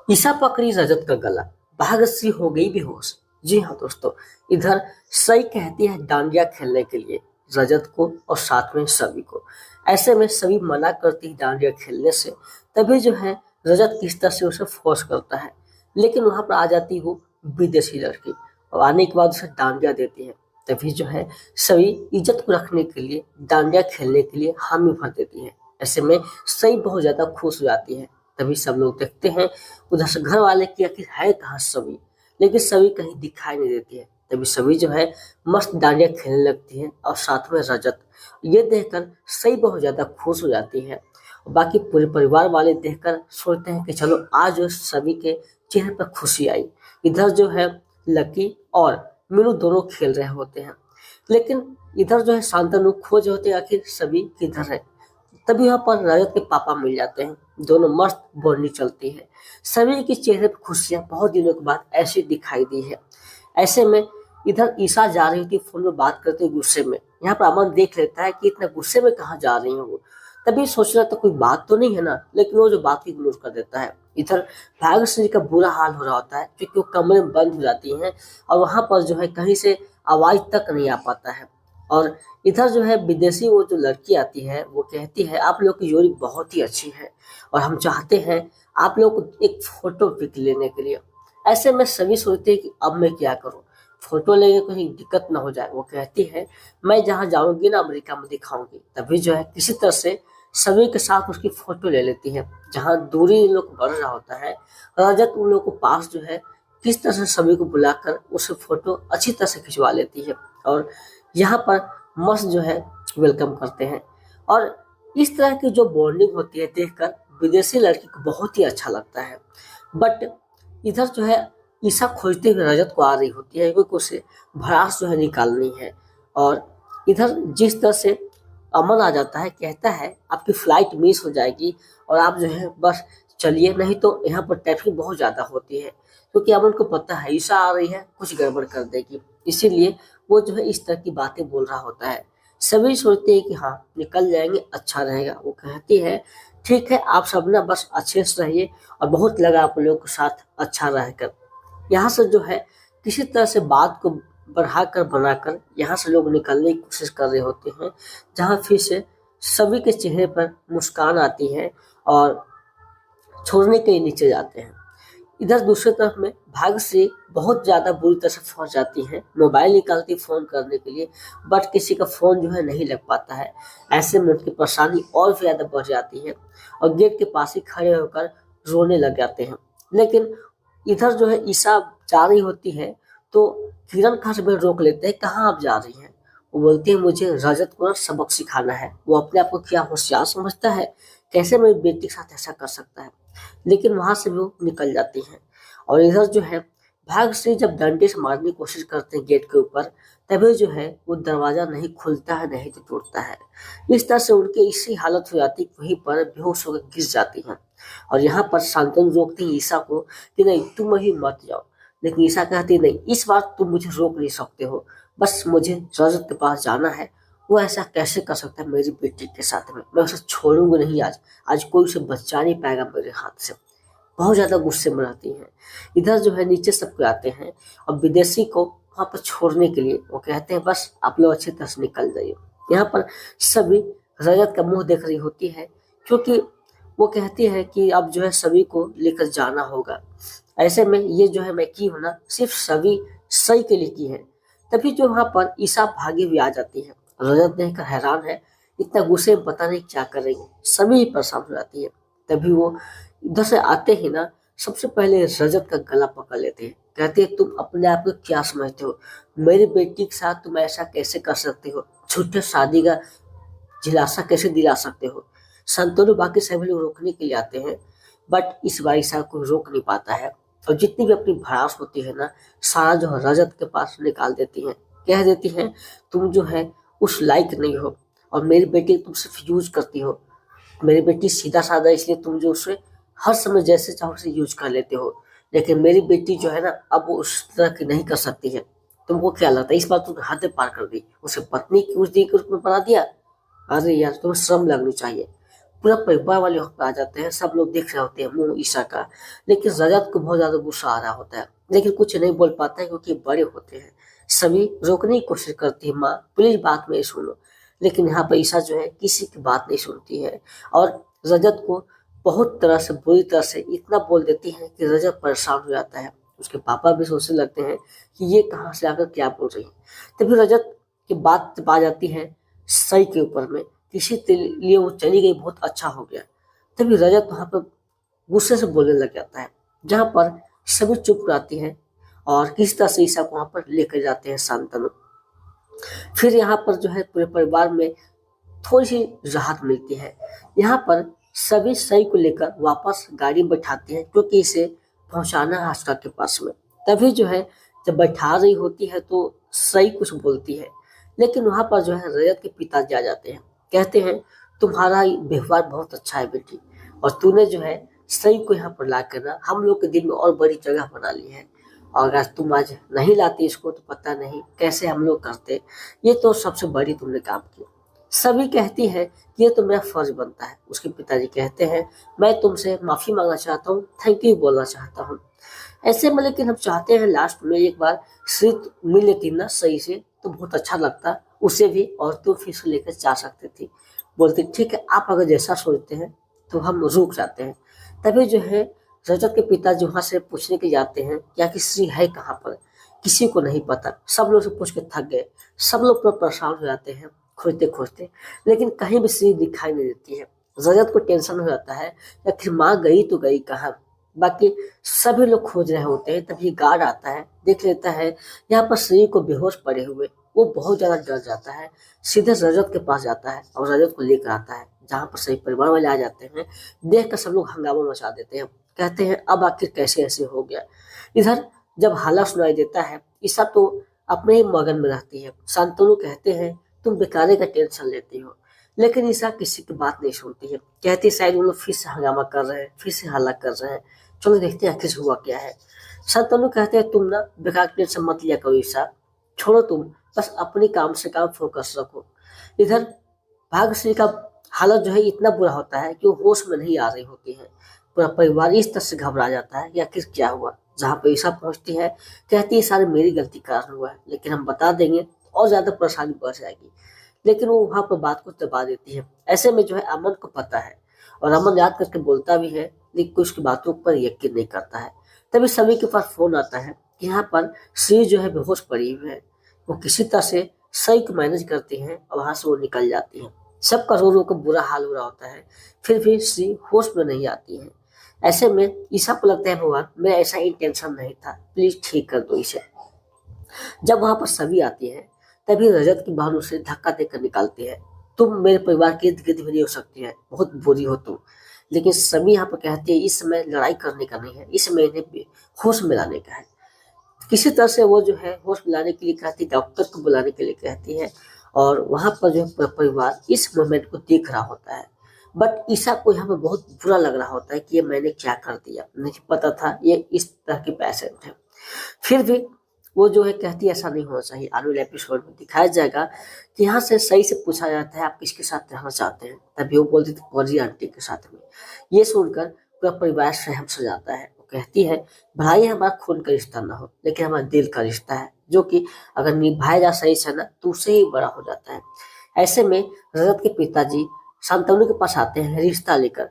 ईसा पकड़ी रजत का गला, भाग्यश्री हो गई बेहोश। जी हाँ दोस्तों, इधर सई कहती है डांडिया खेलने के लिए रजत को और साथ में सभी को। ऐसे में सभी मना करती है डांडिया खेलने से। तभी जो है रजत किस तरह से उसे फोर्स करता है, लेकिन वहां पर आ जाती वो विदेशी लड़की और आने के बाद उसे डांडिया देती है। तभी जो है सभी इज्जत को रखने के लिए डांडिया खेलने के लिए हामी भर देती है। ऐसे में सई बहुत ज्यादा खुश हो जाती है। तभी सब लोग देखते हैं, उधर से घर वाले कि आखिर है कहाँ सभी, लेकिन सभी कहीं दिखाई नहीं देती है। तभी सभी जो है मस्त डांडिया खेलने लगती है और साथ में रजत। ये देखकर सही बहुत ज्यादा खुश हो जाती है। बाकी पूरे परिवार वाले देखकर सोचते हैं कि चलो आज जो सभी के चेहरे पर खुशी आई। इधर जो है लकी और मीनू दोनों खेल रहे होते हैं, लेकिन इधर जो है शांतनु खोज होते हैं आखिर सभी किधर है। तभी यहाँ पर रजत के पापा मिल जाते हैं। दोनों मस्त बोलनी चलती है। सभी के चेहरे पर खुशियां बहुत दिनों के बाद ऐसी दिखाई दी है। ऐसे में इधर ईशा जा रही थी फोन में बात करते हुए गुस्से में। यहाँ पर अमन देख लेता है कि इतना गुस्से में कहाँ जा रही है वो। तभी सोच रहा था कोई बात तो नहीं है ना, लेकिन वो जो बात को इग्नोर कर देता है। इधर भाग्यश्री का बुरा हाल हो रहा होता है क्योंकि वो कमरे में बंद हो जाती हैं और वहां पर जो है कहीं से आवाज तक नहीं आ पाता है। और इधर जो है विदेशी वो जो लड़की आती है वो कहती है आप लोग की जोड़ी बहुत ही अच्छी है और हम चाहते हैं आप लोग को एक फोटो पिक लेने के लिए। ऐसे में सभी सोचते हैं कि अब मैं क्या करूं, फोटो लेने कहीं दिक्कत ना हो जाए। वो कहती है मैं जहां जाऊंगी ना अमेरिका में दिखाऊंगी। तभी जो है किसी तरह से सभी के साथ उसकी फोटो ले लेती है। जहां दूरी इन लोग बढ़ रहा होता है, रजत उन लोग को पास जो है किस तरह से सभी को बुलाकर उसे फोटो अच्छी तरह से खिंचवा लेती है और यहाँ पर मस्त जो है वेलकम करते हैं। और इस तरह की जो बॉन्डिंग होती है देखकर विदेशी लड़की को बहुत ही अच्छा लगता है। बट इधर जो है ईशा खोजते हुए रजत को आ रही होती है क्योंकि उसे भड़ास जो है निकालनी है। और इधर जिस तरह से अमन आ जाता है, कहता है आपकी फ्लाइट मिस हो जाएगी और आप जो है बस चलिए, नहीं तो यहाँ पर ट्रैफिक बहुत ज्यादा होती है। क्योंकि अमन को पता है ईशा आ रही है कुछ गड़बड़ कर देगी, इसीलिए वो जो है इस तरह की बातें बोल रहा होता है। सभी सोचते हैं कि हाँ निकल जाएंगे अच्छा रहेगा। वो कहती है ठीक है आप सब ना बस अच्छे से रहिए और बहुत लगा आप लोगों के साथ अच्छा रहकर। यहाँ से जो है किसी तरह से बात को बढ़ाकर बनाकर यहाँ से लोग निकलने की कोशिश कर रहे होते हैं, जहाँ फिर से सभी के चेहरे पर मुस्कान आती है और छोड़ने के लिए नीचे जाते हैं। इधर दूसरी तरफ में भाग्यश्री बहुत ज्यादा बुरी तरह से फंस जाती है। मोबाइल निकालती फोन करने के लिए, बट किसी का फोन जो है नहीं लग पाता है। ऐसे में उनकी परेशानी और भी ज्यादा बढ़ जाती है और गेट के पास ही खड़े होकर रोने लग जाते हैं। लेकिन इधर जो है ईशा जा रही होती है तो किरण का हस्बैंड रोक लेते हैं, कहाँ आप जा रही हैं। वो बोलती है मुझे रजत को ना सबक सिखाना है। वो अपने आप को क्या होशियार समझता है, कैसे मेरी बेटी के साथ ऐसा कर सकता है। लेकिन वहां से वो निकल जाती हैं। और इधर जो है भाग्यश्री जब डंडे से मारने की कोशिश करते हैं गेट के ऊपर, तभी जो है वो दरवाजा नहीं खुलता है नहीं तो टूटता है। इस तरह से उनकी इसी हालत हो जाती वहीं पर बेहोश होकर गिर जाती हैं। और यहाँ पर शांतनु रोकती है ईशा को कि नहीं तुम अभी मत जाओ। लेकिन ईशा कहती नहीं, इस बार तुम मुझे रोक नहीं सकते हो, बस मुझे रजत के पास जाना है। वो ऐसा कैसे कर सकता है मेरी बेटी के साथ में, मैं उसे छोड़ूंगी नहीं आज। आज कोई उसे बचा नहीं पाएगा मेरे हाथ से। बहुत ज्यादा गुस्से में रहती हैं। इधर जो है नीचे सबको आते हैं और विदेशी को वहां पर छोड़ने के लिए वो कहते हैं बस आप लोग अच्छी तरह से निकल जाइए। यहाँ पर सभी रजत का मुंह देख रही होती है क्योंकि वो कहती है कि अब जो है सभी को लेकर जाना होगा। ऐसे में ये जो है मैं की हूं ना सिर्फ सभी सही के लिए की है। तभी जो वहां पर ईशा भागी हुई आ जाती है। रजत देखकर हैरान है, इतना गुस्से में पता नहीं क्या कर रही है। सभी परेशान हो जाती है। तभी वो इधर से आते ही ना सबसे पहले रजत का गला पकड़ लेते हैं। कहते हैं तुम अपने आप को क्या समझते हो, मेरी बेटी के साथ तुम ऐसा कैसे कर सकते हो, झूठे शादी का दिलासा कैसे दिला सकते हो। संतोष बाकी सभी लोग रोकने के लिए आते हैं, बट इस बार ईशा को रोक नहीं पाता है और जितनी भी अपनी भड़ास होती है ना सारा जो है रजत के पास निकाल देती है। कह देती है तुम जो है उस लायक नहीं हो और मेरी बेटी तुम सिर्फ यूज करती हो। मेरी बेटी सीधा साधा इसलिए तुम जो उसे हर समय जैसे चाहो उसे यूज कर लेते हो, लेकिन मेरी बेटी जो है ना अब वो उस तरह की नहीं कर सकती है। तुमको क्या लगता है इस बार तुमने हद पार कर दी, उसे पत्नी की उस दी के रूप में बना दिया। अरे यार तुम्हें शर्म लगनी चाहिए। पूरा परिवार वाले वहाँ पे आ जाते हैं, सब लोग देख रहे होते हैं मुंह ईशा का। लेकिन रजत को बहुत ज्यादा गुस्सा आ रहा होता है, लेकिन कुछ नहीं बोल पाता है क्योंकि बड़े होते हैं। सभी रोकने की कोशिश करती है, माँ प्लीज बात मेरी सुनो, लेकिन यहाँ पर ईशा जो है किसी की बात नहीं सुनती है और रजत को बहुत तरह से बुरी तरह से इतना बोल देती है कि रजत परेशान हो जाता है। उसके पापा भी सोचने लगते हैं कि ये कहाँ से आकर क्या बोल रही है। तभी रजत की बात आ जाती है सही के ऊपर में, किसी के लिए वो चली गई, बहुत अच्छा हो गया। तभी रजत वहां पर गुस्से से बोलने लग जाता है, जहां पर सभी चुप रहती हैं और किसी तरह से ईशा को वहां पर लेकर जाते हैं शांतनु। फिर यहाँ पर जो है पूरे परिवार में थोड़ी सी राहत मिलती है। यहाँ पर सभी सई को लेकर वापस गाड़ी में बैठाते हैं क्योंकि इसे पहुंचाना है आस्था के पास में। तभी जो है जब बैठा रही होती है तो सई कुछ बोलती है, लेकिन वहां पर जो है रजत के पिताजी आ जाते हैं, कहते हैं तुम्हारा व्यवहार बहुत अच्छा है बेटी, और तूने जो है सई को यहाँ पर ला कर ना हम लोग के दिल में और बड़ी जगह बना ली है। और अगर तुम आज नहीं लाती इसको तो पता नहीं कैसे हम लोग करते। ये तो सबसे बड़ी तुमने काम की। सभी कहती है कि ये तो मेरा फर्ज बनता है। उसके पिताजी कहते हैं मैं तुमसे माफी मांगना चाहता हूँ, थैंक यू बोलना चाहता हूँ। ऐसे में लेकिन हम चाहते हैं लास्ट में एक बार श्री मिल लेती ना सही से तो बहुत अच्छा लगता उसे भी, और तुम फिर से लेकर जा सकती थी। बोलती ठीक है, आप अगर जैसा सोचते हैं तो हम रुक जाते हैं। तभी जो है रजत के पिताजी वहां से पूछने के जाते हैं क्या कि श्री है कहाँ पर। किसी को नहीं पता, सब लोग से पूछ के थक गए, सब लोग पूरा परेशान हो जाते हैं खोजते खोजते, लेकिन कहीं भी श्री दिखाई नहीं देती है। रजत को टेंशन हो जाता है या फिर माँ गई तो गई कहाँ। बाकी सभी लोग खोज रहे होते हैं, तभी गार्ड आता है, देख लेता है यहाँ पर श्री को बेहोश पड़े हुए। वो बहुत ज्यादा डर जाता है, सीधे रजत के पास जाता है और रजत को लेकर आता है, जहाँ पर सही परिवार वाले आ जाते हैं। देख कर सब लोग हंगामा मचा देते हैं, कहते हैं अब आखिर कैसे ऐसे हो गया। इधर जब हाला सुनाई देता है ईशा तो अपने ही मगन में रहती है। शांतनु कहते हैं तुम बेकारे का टेंशन लेती हो, लेकिन ईशा किसी की बात नहीं सुनती है, कहती शायद वो लोग फिर से हंगामा कर रहे हैं, फिर से हल्ला कर रहे हैं, चलो देखते हैं आखिर हुआ क्या है। शांतनु कहते हैं तुम ना बेकार टेंशन मत लिया करो ईशा, छोड़ो तुम बस अपने काम से काम फोकस रखो। इधर भाग्यश्री का हालत जो है इतना बुरा होता है कि वो होश में नहीं आ रही होती है। पूरा परिवार इस तरह से घबरा जाता है कि आखिर क्या हुआ। जहाँ पे ईशा पहुंचती है, कहती है सारे मेरी गलती का कारण हुआ है, लेकिन हम बता देंगे तो और ज्यादा परेशानी बढ़ जाएगी। लेकिन वो वहां पर बात को दबा देती है। ऐसे में जो है अमन को पता है और अमन याद करके बोलता भी है, लेकिन उसकी बातों पर यकीन नहीं करता है। तभी सभी के पास फोन आता है कि यहाँ पर श्री जो है बेहोश पड़ी हुई है। वो किसी तरह से सही को मैनेज करती हैं और वहां से वो निकल जाती है। सबका रो रो कर बुरा हाल हो रहा होता है, फिर भी श्री होश में नहीं आती है। ऐसे में ईशा को लगता है भगवान मेरा ऐसा इंटेंशन नहीं था, प्लीज ठीक कर दो इसे। जब वहां पर सभी आती है तभी रजत की बहन उसे धक्का देकर निकालती है, तुम मेरे परिवार के इर्द गिर्द भी नहीं हो सकती है, बहुत बुरी हो तुम। लेकिन सभी यहाँ पर कहती है इस समय लड़ाई करने का नहीं है, इस समय इन्हें होश में लाने का है। किसी तरह से वो जो है होश मिलाने के लिए कहती है, डॉक्टर को बुलाने के लिए कहती है, और वहां पर जो है परिवार इस मोमेंट को देख रहा होता है। बट ईशा को यहाँ पे बहुत बुरा लग रहा होता है कि ये मैंने क्या कर दिया, मुझे पता था ये इस तरह की पेशेंट है। फिर भी वो जो है कहती है ऐसा नहीं होना चाहिए। आने वाले एपिसोड में दिखाया जाएगा कि यहाँ से सही से पूछा जाता है आप किसके साथ रहना चाहते हैं, तभी वो बोलती थी परी आंटी के साथ में। ये सुनकर पूरा परिवार सहम से जाता है। वो कहती है भलाई हमारा खून का रिश्ता ना हो, लेकिन हमारा दिल का रिश्ता है, जो कि अगर निभाया जा सही से ना तो उससे ही बड़ा हो जाता है। ऐसे में रजत के पिताजी शांतनु के पास आते हैं रिश्ता लेकर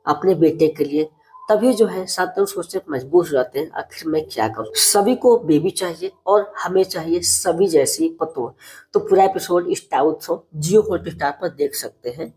अपने बेटे के लिए। तभी जो है शांतनु सोचते मजबूर हो जाते हैं आखिर मैं क्या करूं। सभी को बेबी चाहिए और हमें चाहिए सभी जैसी पतोह। तो पूरा एपिसोड स्टार उत्सव जियो हॉटस्टार पर देख सकते हैं।